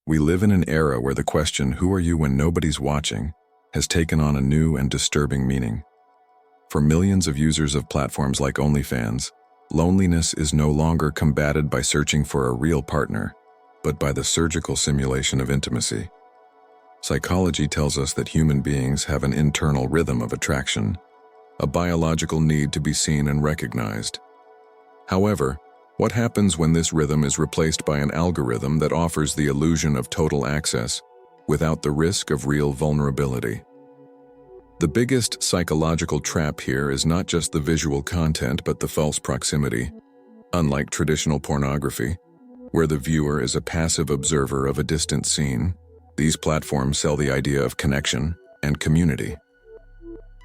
We live in an era where the question, "Who are you when nobody's watching?" has taken on a new and disturbing meaning. For millions of users of platforms like OnlyFans, loneliness is no longer combated by searching for a real partner, but by the surgical simulation of intimacy. Psychology tells us that human beings have an internal rhythm of attraction, a biological need to be seen and recognized. However, what happens when this rhythm is replaced by an algorithm that offers the illusion of total access without the risk of real vulnerability? The biggest psychological trap here is not just the visual content but the false proximity. Unlike traditional pornography, where the viewer is a passive observer of a distant scene, these platforms sell the idea of connection and community.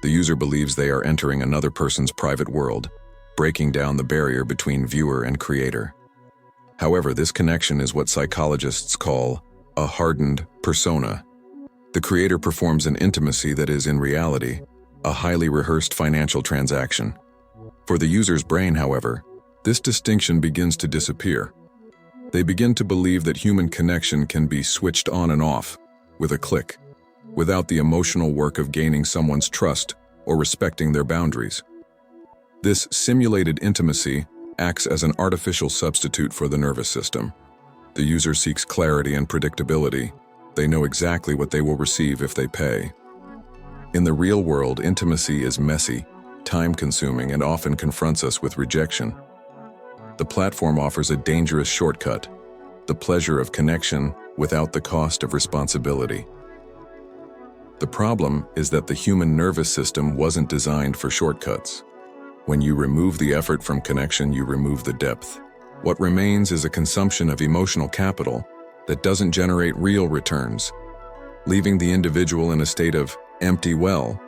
The user believes they are entering another person's private world, breaking down the barrier between viewer and creator. However, this connection is what psychologists call a hardened persona. The creator performs an intimacy that is, in reality, a highly rehearsed financial transaction. For the user's brain, however, this distinction begins to disappear. They begin to believe that human connection can be switched on and off with a click, without the emotional work of gaining someone's trust or respecting their boundaries. This simulated intimacy acts as an artificial substitute for the nervous system. The user seeks clarity and predictability. They know exactly what they will receive if they pay. In the real world, intimacy is messy, time-consuming, and often confronts us with rejection. The platform offers a dangerous shortcut, the pleasure of connection without the cost of responsibility. The problem is that the human nervous system wasn't designed for shortcuts. When you remove the effort from connection, you remove the depth. What remains is a consumption of emotional capital that doesn't generate real returns, leaving the individual in a state of empty well,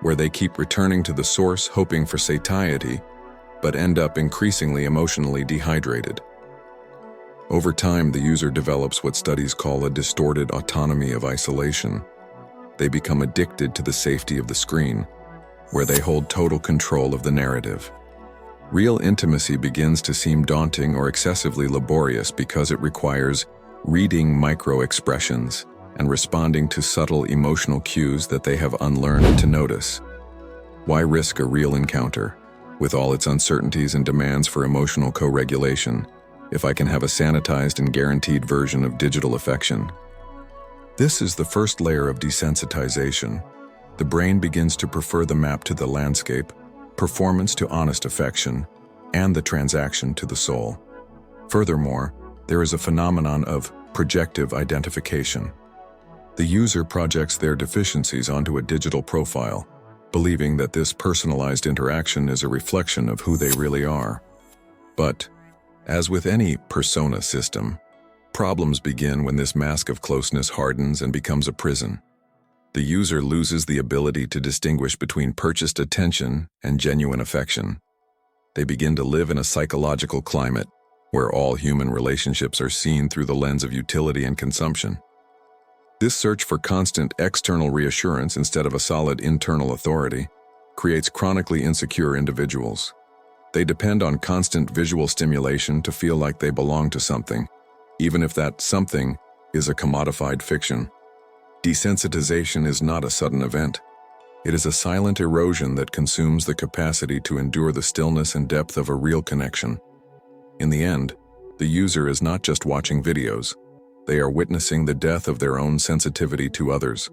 where they keep returning to the source hoping for satiety, but end up increasingly emotionally dehydrated. Over time, the user develops what studies call a distorted autonomy of isolation. They become addicted to the safety of the screen, where they hold total control of the narrative. Real intimacy begins to seem daunting or excessively laborious because it requires reading micro-expressions and responding to subtle emotional cues that they have unlearned to notice. Why risk a real encounter, with all its uncertainties and demands for emotional co-regulation, if I can have a sanitized and guaranteed version of digital affection? This is the first layer of desensitization. The brain begins to prefer the map to the landscape, performance to honest affection, and the transaction to the soul. Furthermore, there is a phenomenon of projective identification. The user projects their deficiencies onto a digital profile, believing that this personalized interaction is a reflection of who they really are. But, as with any persona system, problems begin when this mask of closeness hardens and becomes a prison. The user loses the ability to distinguish between purchased attention and genuine affection. They begin to live in a psychological climate where all human relationships are seen through the lens of utility and consumption. This search for constant external reassurance instead of a solid internal authority creates chronically insecure individuals. They depend on constant visual stimulation to feel like they belong to something, even if that something is a commodified fiction. Desensitization is not a sudden event. It is a silent erosion that consumes the capacity to endure the stillness and depth of a real connection. In the end, the user is not just watching videos. They are witnessing the death of their own sensitivity to others.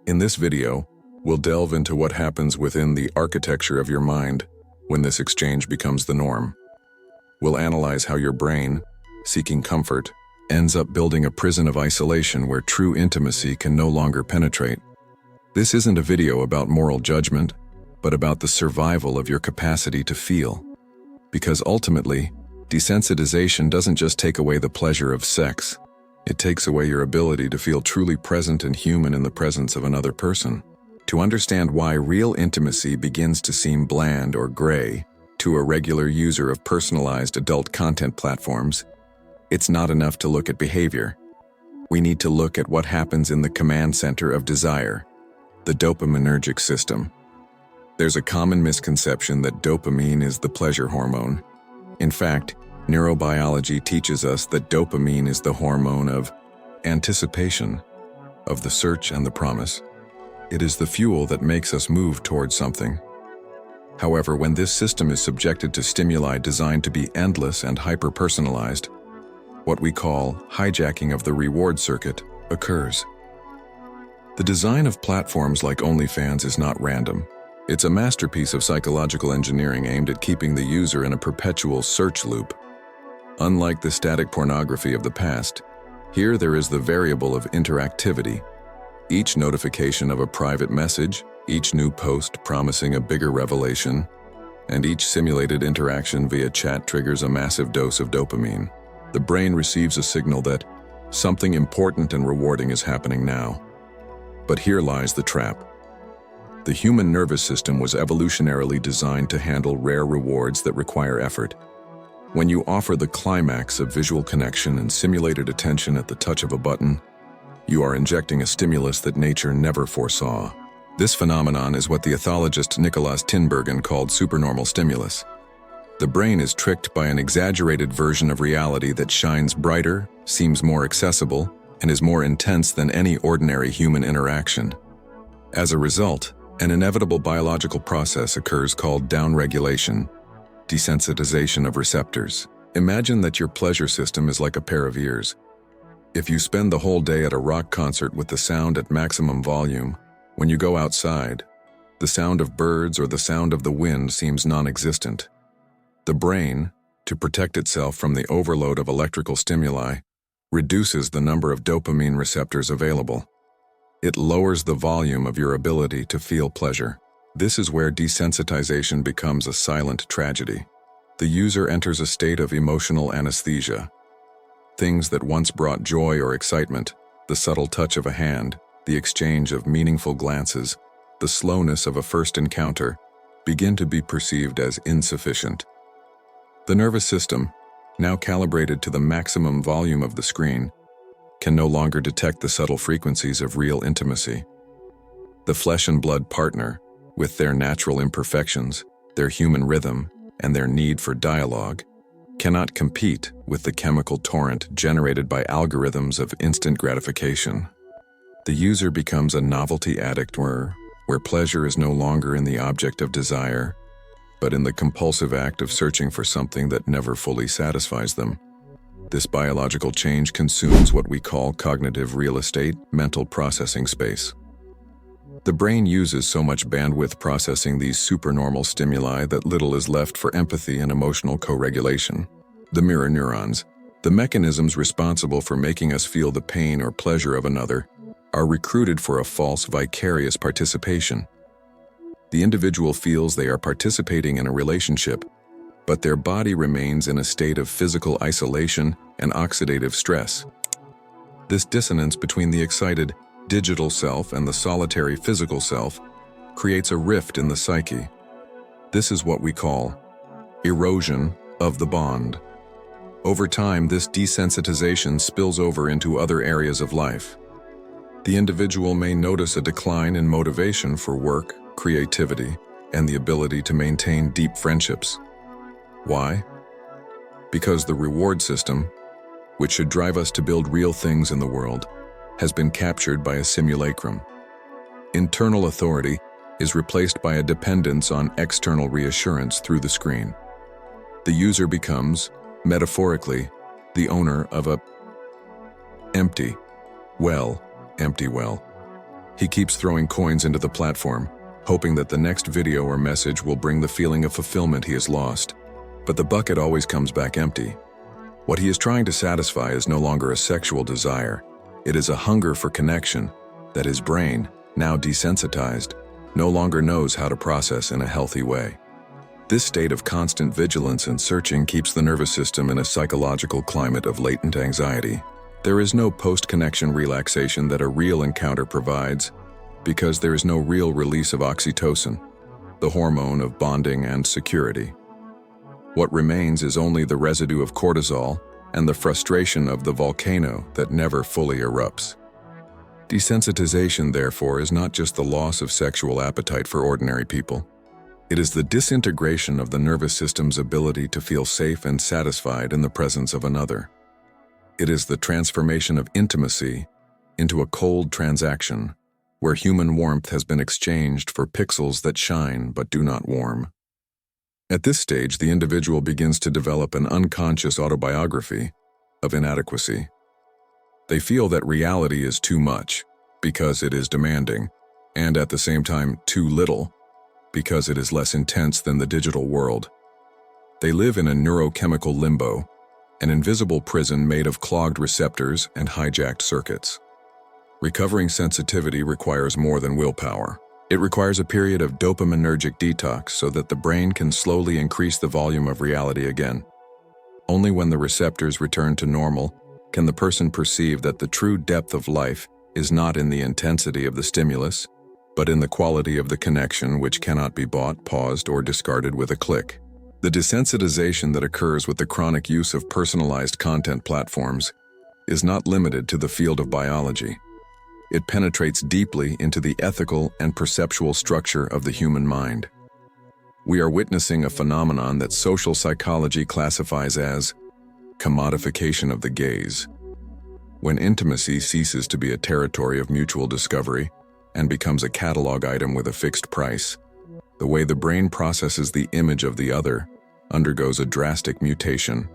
In this video, we'll delve into what happens within the architecture of your mind when this exchange becomes the norm. We'll analyze how your brain, seeking comfort, ends up building a prison of isolation where true intimacy can no longer penetrate. This isn't a video about moral judgment, but about the survival of your capacity to feel. Because ultimately, desensitization doesn't just take away the pleasure of sex. It takes away your ability to feel truly present and human in the presence of another person. To understand why real intimacy begins to seem bland or gray to a regular user of personalized adult content platforms, it's not enough to look at behavior. We need to look at what happens in the command center of desire, the dopaminergic system. There's a common misconception that dopamine is the pleasure hormone. In fact, neurobiology teaches us that dopamine is the hormone of anticipation of the search and the promise. It is the fuel that makes us move towards something. However, when this system is subjected to stimuli designed to be endless and hyper-personalized, what we call hijacking of the reward circuit occurs. The design of platforms like OnlyFans is not random. It's a masterpiece of psychological engineering aimed at keeping the user in a perpetual search loop. Unlike the static pornography of the past, here there is the variable of interactivity. Each notification of a private message, each new post promising a bigger revelation, and each simulated interaction via chat triggers a massive dose of dopamine. The brain receives a signal that something important and rewarding is happening now. But here lies the trap. The human nervous system was evolutionarily designed to handle rare rewards that require effort. When you offer the climax of visual connection and simulated attention at the touch of a button, you are injecting a stimulus that nature never foresaw. This phenomenon is what the ethologist Nicholas Tinbergen called supernormal stimulus. The brain is tricked by an exaggerated version of reality that shines brighter, seems more accessible, and is more intense than any ordinary human interaction. As a result, an inevitable biological process occurs called downregulation, desensitization of receptors. Imagine that your pleasure system is like a pair of ears. If you spend the whole day at a rock concert with the sound at maximum volume, when you go outside, the sound of birds or the sound of the wind seems non-existent. The brain, to protect itself from the overload of electrical stimuli, reduces the number of dopamine receptors available. It lowers the volume of your ability to feel pleasure. This is where desensitization becomes a silent tragedy. The user enters a state of emotional anesthesia. Things that once brought joy or excitement, the subtle touch of a hand, the exchange of meaningful glances, the slowness of a first encounter, begin to be perceived as insufficient. The nervous system, now calibrated to the maximum volume of the screen, can no longer detect the subtle frequencies of real intimacy. The flesh and blood partner, with their natural imperfections, their human rhythm, and their need for dialogue, cannot compete with the chemical torrent generated by algorithms of instant gratification. The user becomes a novelty addict where pleasure is no longer in the object of desire, but in the compulsive act of searching for something that never fully satisfies them. This biological change consumes what we call cognitive real estate, mental processing space. The brain uses so much bandwidth processing these supernormal stimuli that little is left for empathy and emotional co-regulation. The mirror neurons, the mechanisms responsible for making us feel the pain or pleasure of another, are recruited for a false vicarious participation. The individual feels they are participating in a relationship, but their body remains in a state of physical isolation and oxidative stress. This dissonance between the excited digital self and the solitary physical self creates a rift in the psyche. This is what we call erosion of the bond. Over time, this desensitization spills over into other areas of life. The individual may notice a decline in motivation for work, creativity, and the ability to maintain deep friendships. Why? Because the reward system, which should drive us to build real things in the world, has been captured by a simulacrum. Internal authority is replaced by a dependence on external reassurance through the screen. The user becomes, metaphorically, the owner of a empty well. He keeps throwing coins into the platform, hoping that the next video or message will bring the feeling of fulfillment he has lost. But the bucket always comes back empty. What he is trying to satisfy is no longer a sexual desire. It is a hunger for connection that his brain, now desensitized, no longer knows how to process in a healthy way. This state of constant vigilance and searching keeps the nervous system in a psychological climate of latent anxiety. There is no post-connection relaxation that a real encounter provides, because there is no real release of oxytocin, the hormone of bonding and security. What remains is only the residue of cortisol and the frustration of the volcano that never fully erupts. Desensitization, therefore, is not just the loss of sexual appetite for ordinary people. It is the disintegration of the nervous system's ability to feel safe and satisfied in the presence of another. It is the transformation of intimacy into a cold transaction, where human warmth has been exchanged for pixels that shine but do not warm. At this stage, the individual begins to develop an unconscious autobiography of inadequacy. They feel that reality is too much because it is demanding, and at the same time too little because it is less intense than the digital world. They live in a neurochemical limbo, an invisible prison made of clogged receptors and hijacked circuits. Recovering sensitivity requires more than willpower. It requires a period of dopaminergic detox so that the brain can slowly increase the volume of reality again. Only when the receptors return to normal can the person perceive that the true depth of life is not in the intensity of the stimulus, but in the quality of the connection which cannot be bought, paused, or discarded with a click. The desensitization that occurs with the chronic use of personalized content platforms is not limited to the field of biology. It penetrates deeply into the ethical and perceptual structure of the human mind. We are witnessing a phenomenon that social psychology classifies as commodification of the gaze. When intimacy ceases to be a territory of mutual discovery and becomes a catalog item with a fixed price, the way the brain processes the image of the other undergoes a drastic mutation.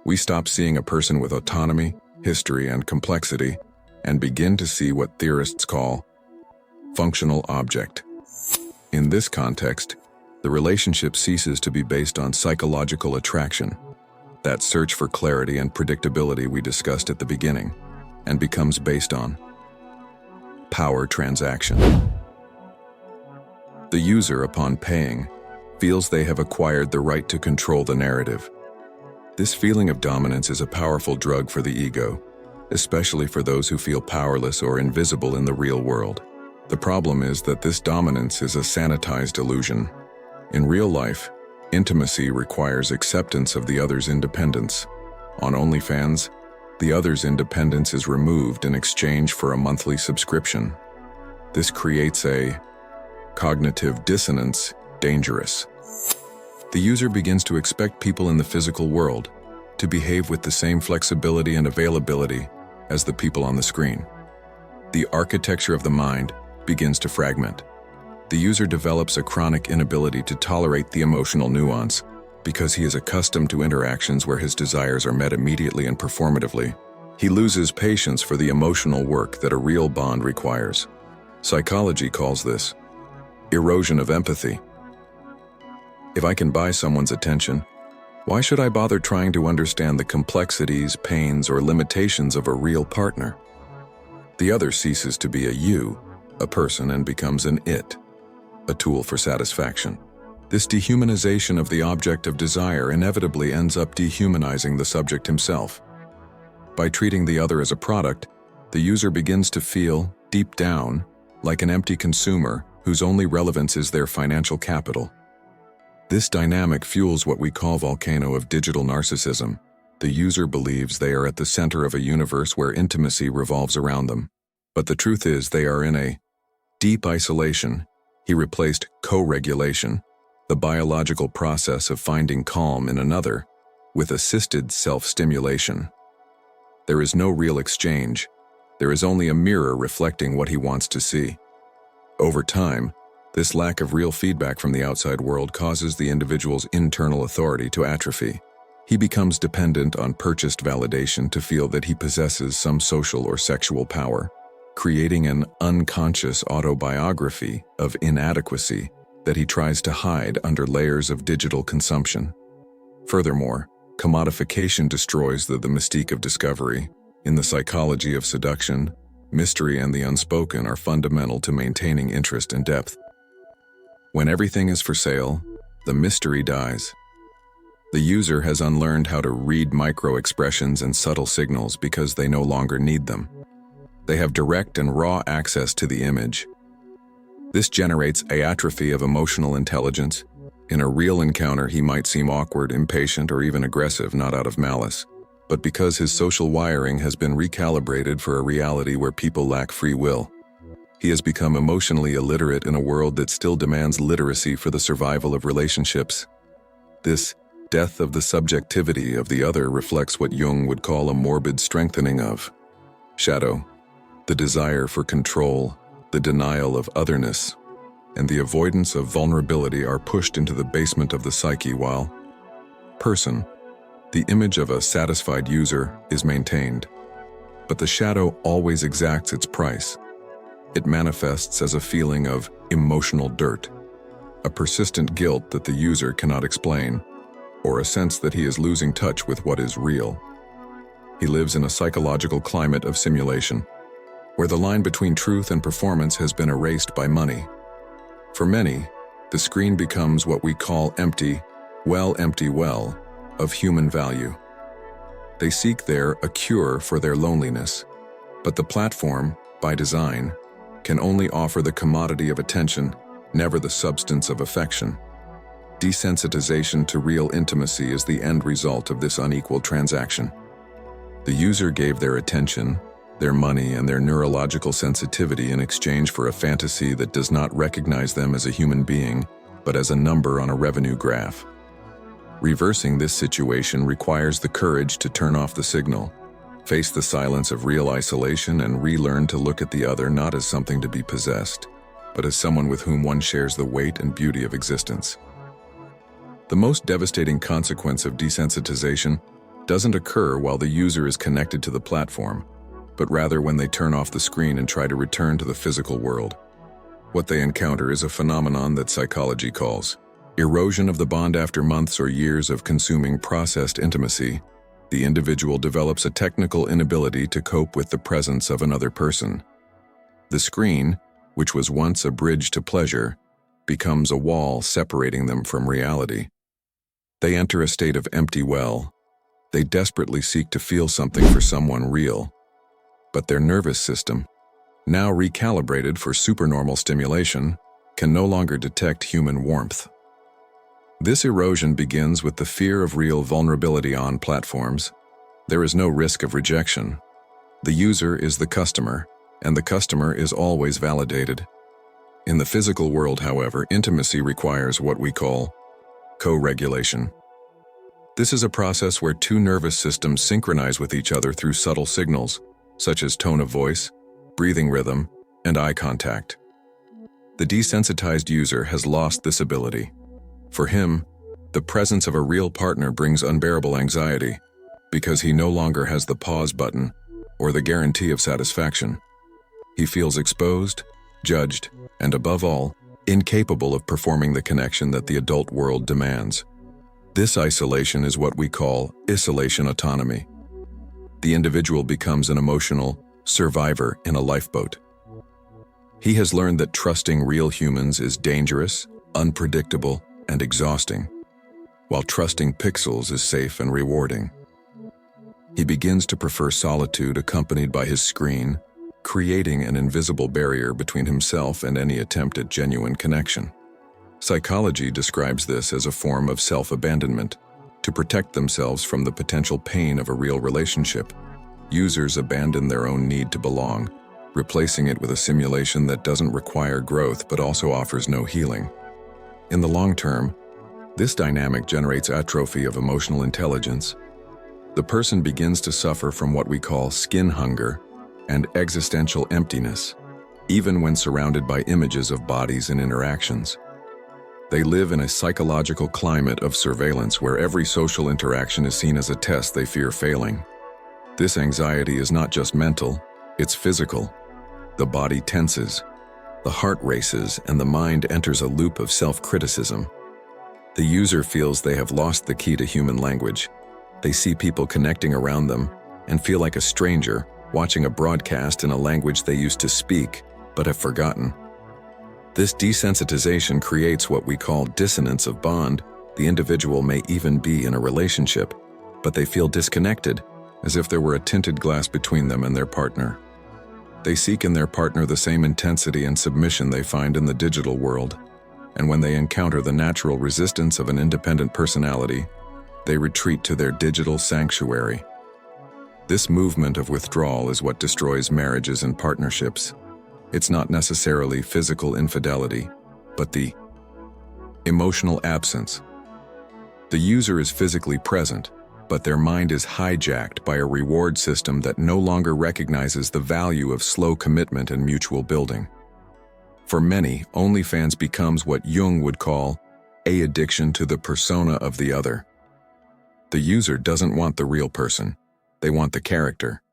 We stop seeing a person with autonomy, history, and complexity, and begin to see what theorists call functional object. In this context, the relationship ceases to be based on psychological attraction, that search for clarity and predictability we discussed at the beginning, and becomes based on power transaction. The user, upon paying, feels they have acquired the right to control the narrative. This feeling of dominance is a powerful drug for the ego, especially for those who feel powerless or invisible in the real world. The problem is that this dominance is a sanitized illusion. In real life, intimacy requires acceptance of the other's independence. On OnlyFans, the other's independence is removed in exchange for a monthly subscription. This creates a cognitive dissonance, dangerous. The user begins to expect people in the physical world to behave with the same flexibility and availability as the people on the screen. The architecture of the mind begins to fragment. The user develops a chronic inability to tolerate the emotional nuance because he is accustomed to interactions where his desires are met immediately and performatively. He loses patience for the emotional work that a real bond requires. Psychology calls this erosion of empathy. If I can buy someone's attention, why should I bother trying to understand the complexities, pains, or limitations of a real partner? The other ceases to be a you, a person, and becomes an it, a tool for satisfaction. This dehumanization of the object of desire inevitably ends up dehumanizing the subject himself. By treating the other as a product, the user begins to feel, deep down, like an empty consumer whose only relevance is their financial capital. This dynamic fuels what we call volcano of digital narcissism. The user believes they are at the center of a universe where intimacy revolves around them. But the truth is they are in a deep isolation. He replaced co-regulation, the biological process of finding calm in another, with assisted self-stimulation. There is no real exchange. There is only a mirror reflecting what he wants to see. Over time, this lack of real feedback from the outside world causes the individual's internal authority to atrophy. He becomes dependent on purchased validation to feel that he possesses some social or sexual power, creating an unconscious autobiography of inadequacy that he tries to hide under layers of digital consumption. Furthermore, commodification destroys the mystique of discovery. In the psychology of seduction, mystery and the unspoken are fundamental to maintaining interest and depth. When everything is for sale, the mystery dies. The user has unlearned how to read micro-expressions and subtle signals because they no longer need them. They have direct and raw access to the image. This generates an atrophy of emotional intelligence. In a real encounter, he might seem awkward, impatient, or even aggressive, not out of malice, but because his social wiring has been recalibrated for a reality where people lack free will. He has become emotionally illiterate in a world that still demands literacy for the survival of relationships. This Death of the subjectivity of the other reflects what Jung would call a morbid strengthening of shadow, the desire for control, the denial of otherness, and the avoidance of vulnerability are pushed into the basement of the psyche while person, the image of a satisfied user, is maintained. But the shadow always exacts its price. It manifests as a feeling of emotional dirt, a persistent guilt that the user cannot explain, or a sense that he is losing touch with what is real. He lives in a psychological climate of simulation, where the line between truth and performance has been erased by money. For many, the screen becomes what we call empty well of human value. They seek there a cure for their loneliness, but the platform, by design, can only offer the commodity of attention, never the substance of affection. Desensitization to real intimacy is the end result of this unequal transaction. The user gave their attention, their money, and their neurological sensitivity in exchange for a fantasy that does not recognize them as a human being, but as a number on a revenue graph. Reversing this situation requires the courage to turn off the signal, face the silence of real isolation, and relearn to look at the other not as something to be possessed, but as someone with whom one shares the weight and beauty of existence. The most devastating consequence of desensitization doesn't occur while the user is connected to the platform, but rather when they turn off the screen and try to return to the physical world. What they encounter is a phenomenon that psychology calls erosion of the bond. After months or years of consuming processed intimacy, the individual develops a technical inability to cope with the presence of another person. The screen, which was once a bridge to pleasure, becomes a wall separating them from reality. They enter a state of empty well. They desperately seek to feel something for someone real, but their nervous system, now recalibrated for supernormal stimulation, can no longer detect human warmth. This erosion begins with the fear of real vulnerability on platforms. There is no risk of rejection. The user is the customer, and the customer is always validated. In the physical world, however, intimacy requires what we call co-regulation. This is a process where two nervous systems synchronize with each other through subtle signals, such as tone of voice, breathing rhythm, and eye contact. The desensitized user has lost this ability. For him, the presence of a real partner brings unbearable anxiety because he no longer has the pause button or the guarantee of satisfaction. He feels exposed, judged, and above all, incapable of performing the connection that the adult world demands. This isolation is what we call isolation autonomy. The individual becomes an emotional survivor in a lifeboat. He has learned that trusting real humans is dangerous, unpredictable, and exhausting, while trusting pixels is safe and rewarding. He begins to prefer solitude accompanied by his screen, creating an invisible barrier between himself and any attempt at genuine connection. Psychology describes this as a form of self-abandonment. To protect themselves from the potential pain of a real relationship, users abandon their own need to belong, replacing it with a simulation that doesn't require growth but also offers no healing. In the long term, this dynamic generates atrophy of emotional intelligence. The person begins to suffer from what we call skin hunger and existential emptiness, even when surrounded by images of bodies and interactions. They live in a psychological climate of surveillance where every social interaction is seen as a test they fear failing. This anxiety is not just mental, it's physical. The body tenses, the heart races, and the mind enters a loop of self-criticism. The user feels they have lost the key to human language. They see people connecting around them and feel like a stranger watching a broadcast in a language they used to speak but have forgotten. This desensitization creates what we call dissonance of bond. The individual may even be in a relationship, but they feel disconnected, as if there were a tinted glass between them and their partner. They seek in their partner the same intensity and submission they find in the digital world, and when they encounter the natural resistance of an independent personality, they retreat to their digital sanctuary. This movement of withdrawal is what destroys marriages and partnerships. It's not necessarily physical infidelity, but the emotional absence. The user is physically present, but their mind is hijacked by a reward system that no longer recognizes the value of slow commitment and mutual building. For many, OnlyFans becomes what Jung would call a addiction to the persona of the other. The user doesn't want the real person, they want the character.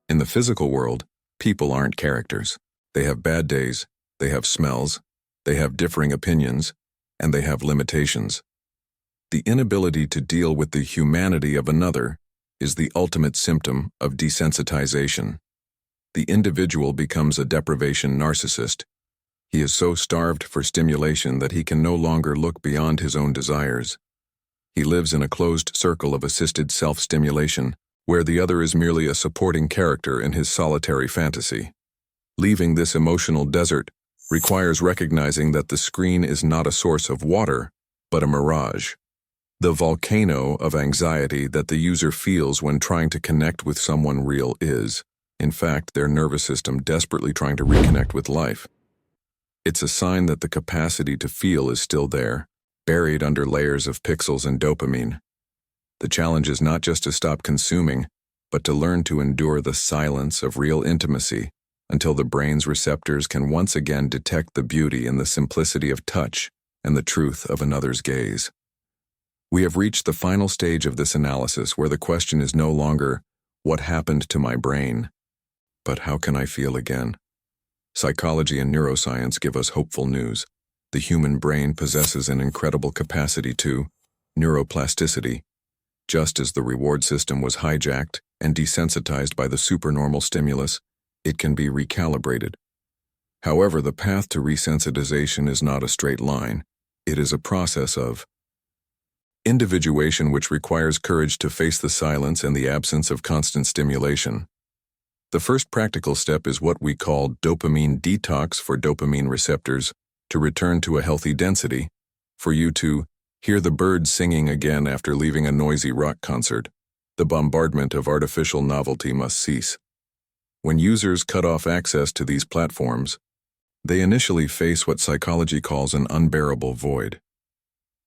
In the physical world, people aren't characters. They have bad days, they have smells, they have differing opinions, and they have limitations. The inability to deal with the humanity of another is the ultimate symptom of desensitization. The individual becomes a deprivation narcissist. He is so starved for stimulation that he can no longer look beyond his own desires. He lives in a closed circle of assisted self-stimulation, where the other is merely a supporting character in his solitary fantasy. Leaving this emotional desert requires recognizing that the screen is not a source of water, but a mirage. The volcano of anxiety that the user feels when trying to connect with someone real is, in fact, their nervous system desperately trying to reconnect with life. It's a sign that the capacity to feel is still there, buried under layers of pixels and dopamine. The challenge is not just to stop consuming, but to learn to endure the silence of real intimacy until the brain's receptors can once again detect the beauty in the simplicity of touch and the truth of another's gaze. We have reached the final stage of this analysis where the question is no longer, what happened to my brain, but how can I feel again? Psychology and neuroscience give us hopeful news. The human brain possesses an incredible capacity to neuroplasticity. Just as the reward system was hijacked and desensitized by the supernormal stimulus, it can be recalibrated. However, the path to resensitization is not a straight line. It is a process of individuation which requires courage to face the silence and the absence of constant stimulation. The first practical step is what we call dopamine detox for dopamine receptors to return to a healthy density, for you to hear the birds singing again after leaving a noisy rock concert. The bombardment of artificial novelty must cease. When users cut off access to these platforms, they initially face what psychology calls an unbearable void.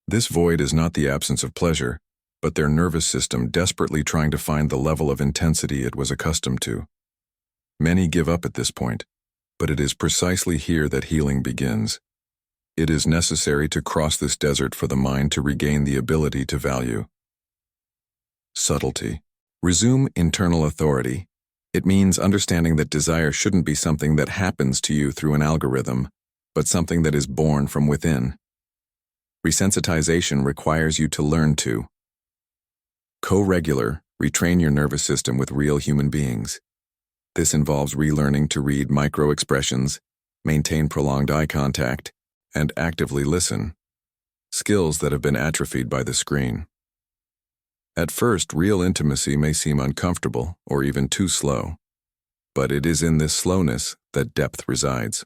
This void is not the absence of pleasure, but their nervous system desperately trying to find the level of intensity it was accustomed to. Many give up at this point, but it is precisely here that healing begins. It is necessary to cross this desert for the mind to regain the ability to value. Subtlety. Resume internal authority. It means understanding that desire shouldn't be something that happens to you through an algorithm, but something that is born from within. Resensitization requires you to learn to co-regular, retrain your nervous system with real human beings. This involves relearning to read micro-expressions, maintain prolonged eye contact, and actively listen, skills that have been atrophied by the screen. At first, real intimacy may seem uncomfortable or even too slow, but it is in this slowness that depth resides.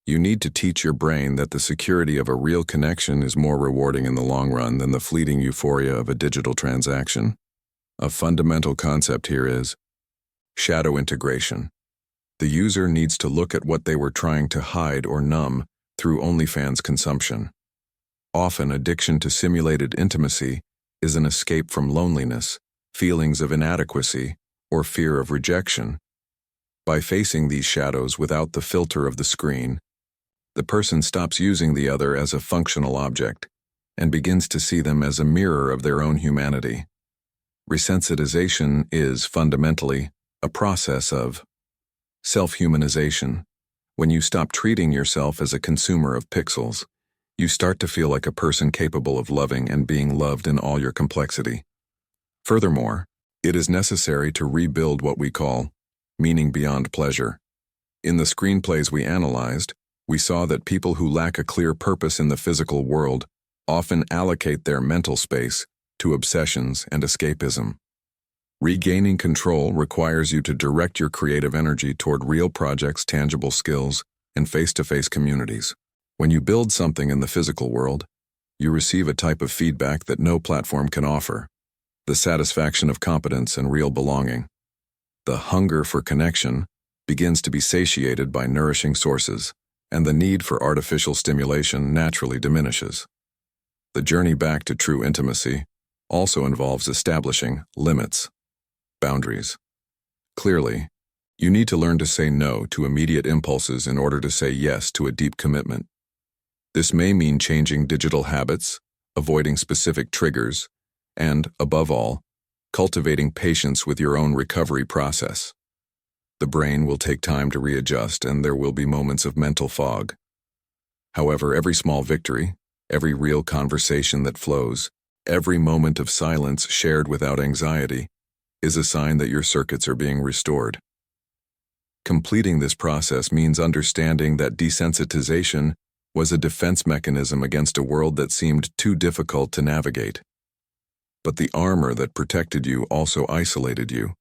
You need to teach your brain that the security of a real connection is more rewarding in the long run than the fleeting euphoria of a digital transaction. A fundamental concept here is shadow integration. The user needs to look at what they were trying to hide or numb through OnlyFans consumption. Often, addiction to simulated intimacy is an escape from loneliness, feelings of inadequacy, or fear of rejection. By facing these shadows without the filter of the screen, the person stops using the other as a functional object and begins to see them as a mirror of their own humanity. Resensitization is, fundamentally, a process of self-humanization. When you stop treating yourself as a consumer of pixels, you start to feel like a person capable of loving and being loved in all your complexity. Furthermore, it is necessary to rebuild what we call meaning beyond pleasure. In the screenplays we analyzed, we saw that people who lack a clear purpose in the physical world often allocate their mental space to obsessions and escapism. Regaining control requires you to direct your creative energy toward real projects, tangible skills, and face-to-face communities. When you build something in the physical world, you receive a type of feedback that no platform can offer: the satisfaction of competence and real belonging. The hunger for connection begins to be satiated by nourishing sources, and the need for artificial stimulation naturally diminishes. The journey back to true intimacy also involves establishing limits, boundaries. Clearly, you need to learn to say no to immediate impulses in order to say yes to a deep commitment. This may mean changing digital habits, avoiding specific triggers, and, above all, cultivating patience with your own recovery process. The brain will take time to readjust, and there will be moments of mental fog. However, every small victory, every real conversation that flows, every moment of silence shared without anxiety, is a sign that your circuits are being restored. Completing this process means understanding that desensitization was a defense mechanism against a world that seemed too difficult to navigate. But the armor that protected you also isolated you.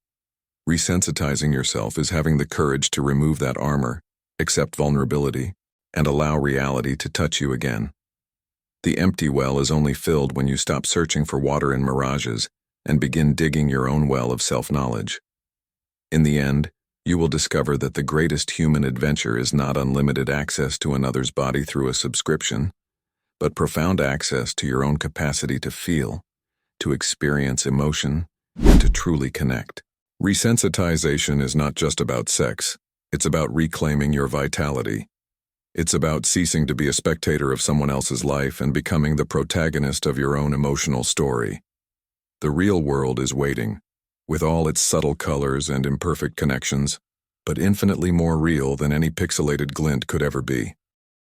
Resensitizing yourself is having the courage to remove that armor, accept vulnerability, and allow reality to touch you again. The empty well is only filled when you stop searching for water in mirages and begin digging your own well of self-knowledge. In the end, you will discover that the greatest human adventure is not unlimited access to another's body through a subscription, but profound access to your own capacity to feel, to experience emotion, and to truly connect. Resensitization is not just about sex, it's about reclaiming your vitality. It's about ceasing to be a spectator of someone else's life and becoming the protagonist of your own emotional story. The real world is waiting, with all its subtle colors and imperfect connections, but infinitely more real than any pixelated glint could ever be.